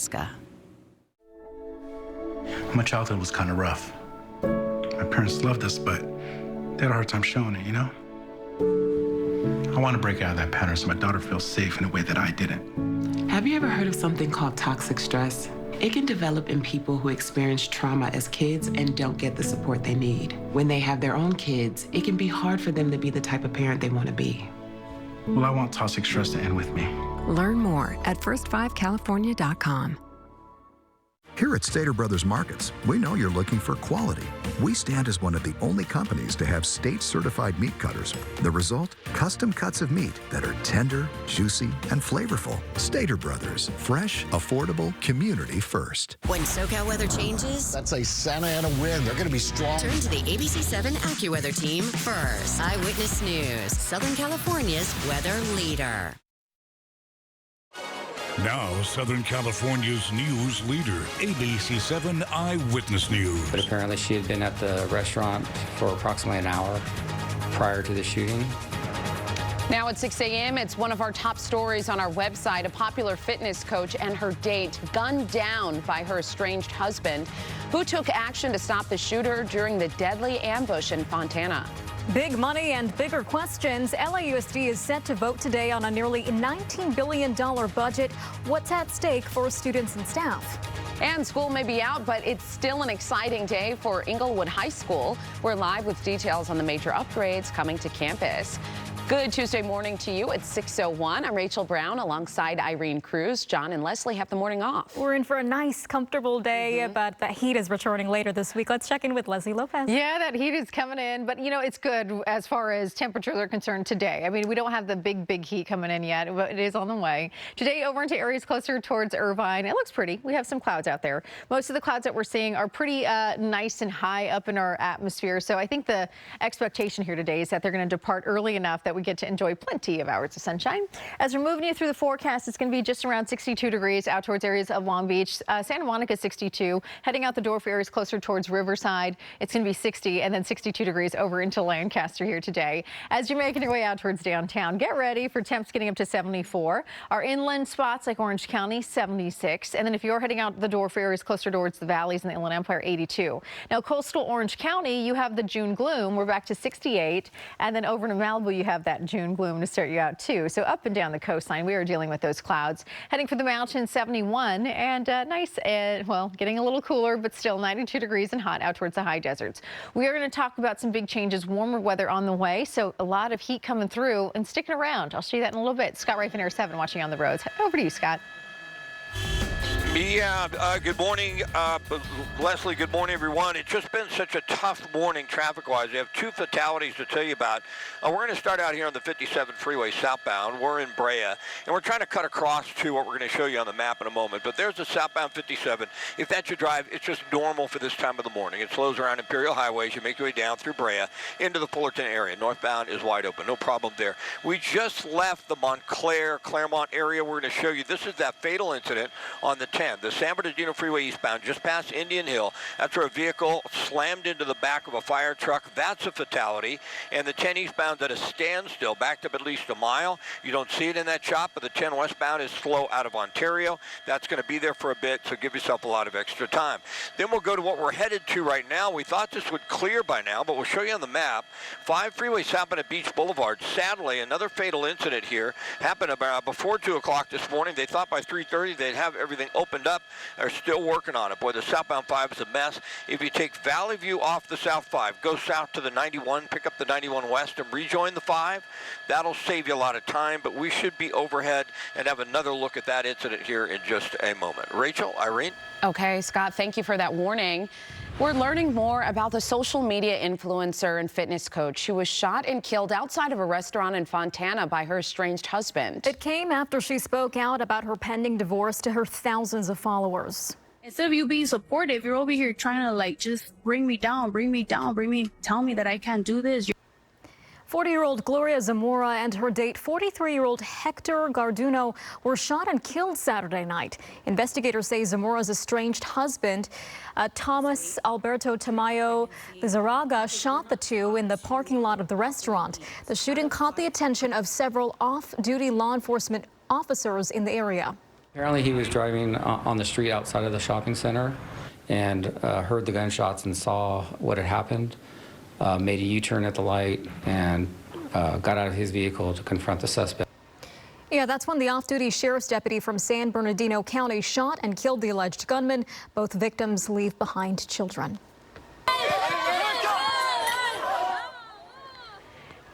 Nebraska. My childhood was kind of rough. My parents loved us, but they had a hard time showing it, you know? I want to break out of that pattern so my daughter feels safe in a way that I didn't. Have you ever heard of something called toxic stress? It can develop in people who experience trauma as kids and don't get the support they need. When they have their own kids, it can be hard for them to be the type of parent they want to be. Well, I want toxic stress to end with me. Learn more at first5california.com. Here at Stater Brothers Markets, we know you're looking for quality. We stand as one of the only companies to have state-certified meat cutters. The result? Custom cuts of meat that are tender, juicy, and flavorful. Stater Brothers, fresh, affordable, community first. When SoCal weather changes, That's a Santa Ana wind. They're going to be strong. turn to the ABC 7 AccuWeather team first. Eyewitness News, Southern California's weather leader. Now, Southern California's news leader, ABC 7 Eyewitness News. But apparently she had been at the restaurant for approximately an hour prior to the shooting. Now at 6 a.m., it's one of our top stories on our website. A popular fitness coach and her date gunned down by her estranged husband, who took action to stop the shooter during the deadly ambush in Fontana. Big money and bigger questions. LAUSD is set to vote today on a nearly $19 billion budget. What's at stake for students and staff? And school may be out, but it's still an exciting day for Inglewood High School. We're live with details on the major upgrades coming to campus. Good Tuesday morning to you at 6:01. I'm Rachel Brown alongside Irene Cruz. John and Leslie have the morning off. We're in for a nice, comfortable day, but the heat is returning later this week. Let's check in with Leslie Lopez. Yeah, that heat is coming in, but you know, it's good as far as temperatures are concerned today. I mean, we don't have the big heat coming in yet, but it is on the way. Today over into areas closer towards Irvine. It looks pretty. We have some clouds out there. Most of the clouds that we're seeing are pretty nice and high up in our atmosphere. So I think the expectation here today is that they're going to depart early enough that we get to enjoy plenty of hours of sunshine. As we're moving you through the forecast, it's going to be just around 62 degrees out towards areas of Long Beach. Santa Monica 62. Heading out the door for areas closer towards Riverside, it's going to be 60 and then 62 degrees over into Lancaster here today. As you're making your way out towards downtown, get ready for temps getting up to 74. Our inland spots like Orange County 76. And then if you're heading out the door for areas closer towards the valleys and the Inland Empire 82. Now coastal Orange County, you have the June gloom. We're back to 68. And then over to Malibu, you have that June gloom to start you out too. So up and down the coastline, we are dealing with those clouds. Heading for the mountains, 71 and nice and well, getting a little cooler, but still 92 degrees and hot out towards the high deserts. We are going to talk about some big changes, warmer weather on the way. So a lot of heat coming through and sticking around. I'll show you that in a little bit. Scott Rafe, Air 7 watching on the roads. Over to you, Scott. Yeah, good morning, Leslie. Good morning, everyone. It's just been such a tough morning traffic-wise. We have two fatalities to tell you about. We're going to start out here on the 57 freeway southbound. We're in Brea, and we're trying to cut across to what we're going to show you on the map in a moment. But there's the southbound 57. If that's your drive, it's just normal for this time of the morning. It slows around Imperial Highways. You make your way down through Brea into the Fullerton area. Northbound is wide open. No problem there. We just left the Montclair, Claremont area. We're going to show you. This is that fatal incident on the 10. The San Bernardino Freeway eastbound, just past Indian Hill. That's where a vehicle slammed into the back of a fire truck. That's a fatality. And the 10 eastbound at a standstill, backed up at least a mile. You don't see it in that shot, but the 10 westbound is slow out of Ontario. That's going to be there for a bit, so give yourself a lot of extra time. Then we'll go to what we're headed to right now. We thought this would clear by now, but we'll show you on the map. 5 freeway southbound at Beach Boulevard. Sadly, another fatal incident here happened about before 2 o'clock this morning. They thought by 3:30 they'd have everything opened up. They're still working on it. Boy, the southbound 5 is a mess. If you take Valley View off the south 5, go south to the 91, pick up the 91 west and rejoin the 5, that'll save you a lot of time, but we should be overhead and have another look at that incident here in just a moment. Rachel, Irene? Okay, Scott, thank you for that warning. We're learning more about the social media influencer and fitness coach who was shot and killed outside of a restaurant in Fontana by her estranged husband. It came after she spoke out about her pending divorce to her thousands of followers. Instead of you being supportive, you're over here trying to like just bring me down, tell me that I can't do this. 40-year-old Gloria Zamora and her date, 43-year-old Hector Garduno, were shot and killed Saturday night. Investigators say Zamora's estranged husband, Thomas Alberto Tamayo Zaraga, shot the two in the parking lot of the restaurant. The shooting caught the attention of several off-duty law enforcement officers in the area. Apparently he was driving on the street outside of the shopping center and heard the gunshots and saw what had happened, made a U-turn at the light, and got out of his vehicle to confront the suspect. Yeah, that's when the off-duty sheriff's deputy from San Bernardino County shot and killed the alleged gunman. Both victims leave behind children.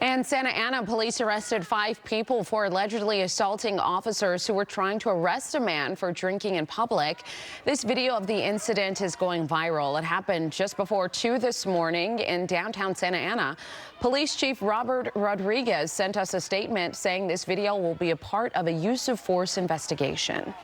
And Santa Ana police arrested 5 people for allegedly assaulting officers who were trying to arrest a man for drinking in public. This video of the incident is going viral. It happened just before 2 this morning in downtown Santa Ana. Police Chief Robert Rodriguez sent us a statement saying this video will be a part of a use of force investigation.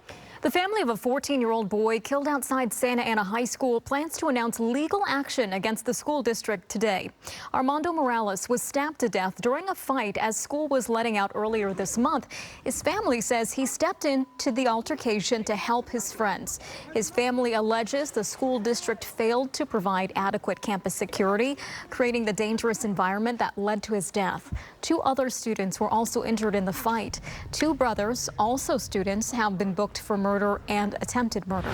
The family of a 14-year-old boy killed outside Santa Ana High School plans to announce legal action against the school district today. Armando Morales was stabbed to death during a fight as school was letting out earlier this month. His family says he stepped into the altercation to help his friends. His family alleges the school district failed to provide adequate campus security, creating the dangerous environment that led to his death. 2 other students were also injured in the fight. 2 brothers, also students, have been booked for murder and attempted murder.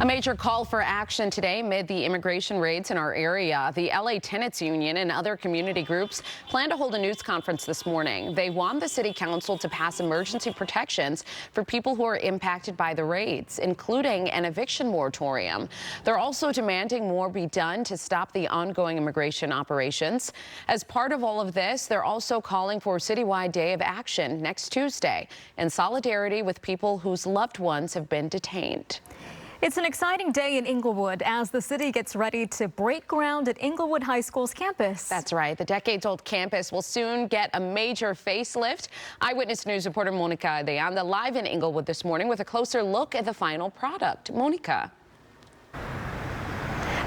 A major call for action today amid the immigration raids in our area. The LA Tenants Union and other community groups plan to hold a news conference this morning. They want the city council to pass emergency protections for people who are impacted by the raids, including an eviction moratorium. They're also demanding more be done to stop the ongoing immigration operations. As part of all of this, they're also calling for a citywide day of action next Tuesday in solidarity with people whose loved ones have been detained. It's an exciting day in Inglewood as the city gets ready to break ground at Inglewood High School's campus. That's right. The decades-old campus will soon get a major facelift. Eyewitness News reporter Monica De Anda live in Inglewood this morning with a closer look at the final product. Monica.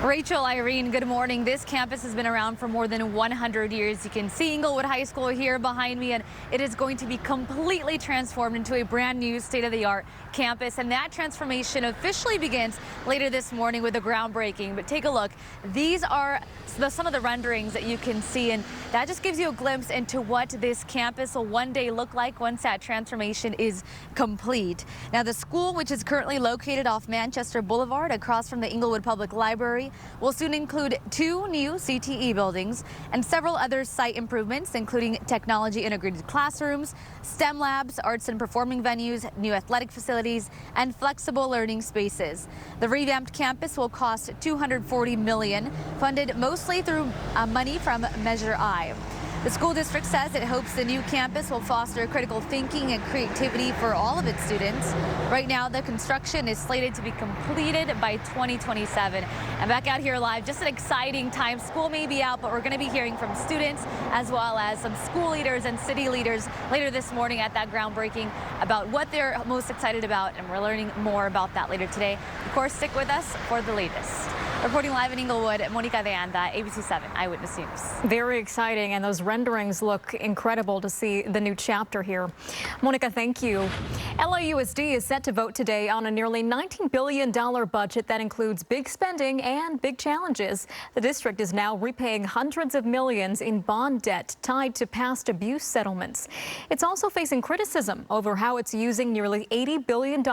Rachel, Irene, good morning. This campus has been around for more than 100 years. You can see Inglewood High School here behind me, and it is going to be completely transformed into a brand new state-of-the-art campus. And that transformation officially begins later this morning with the groundbreaking. But take a look. These are some of the renderings that you can see, and that just gives you a glimpse into what this campus will one day look like once that transformation is complete. Now, the school, which is currently located off Manchester Boulevard across from the Inglewood Public Library, will soon include 2 new CTE buildings and several other site improvements, including technology integrated classrooms, STEM labs, arts and performing venues, new athletic facilities, and flexible learning spaces. The revamped campus will cost $240 million, funded mostly through money from Measure I. The school district says it hopes the new campus will foster critical thinking and creativity for all of its students. Right now, the construction is slated to be completed by 2027. And back out here live, just an exciting time. School may be out, but we're going to be hearing from students as well as some school leaders and city leaders later this morning at that groundbreaking about what they're most excited about. And we're learning more about that later today. Of course, stick with us for the latest. Reporting live in Inglewood, Monica De Anda, ABC 7 Eyewitness News. Very exciting, and those renderings look incredible to see the new chapter here. Monica, thank you. LAUSD is set to vote today on a nearly $19 billion budget that includes big spending and big challenges. The district is now repaying hundreds of millions in bond debt tied to past abuse settlements. It's also facing criticism over how it's using nearly $80 billion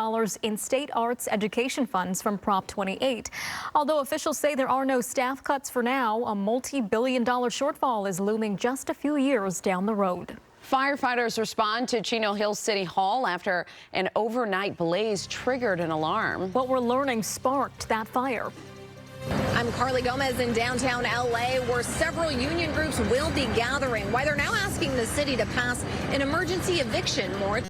in state arts education funds from Prop 28. Although officials say there are no staff cuts for now, a multi-billion-dollar shortfall is looming just a few years down the road. Firefighters respond to Chino Hills City Hall after an overnight blaze triggered an alarm. What we're learning sparked that fire. I'm Carly Gomez in downtown LA, where several union groups will be gathering, why they're now asking the city to pass an emergency eviction moratorium.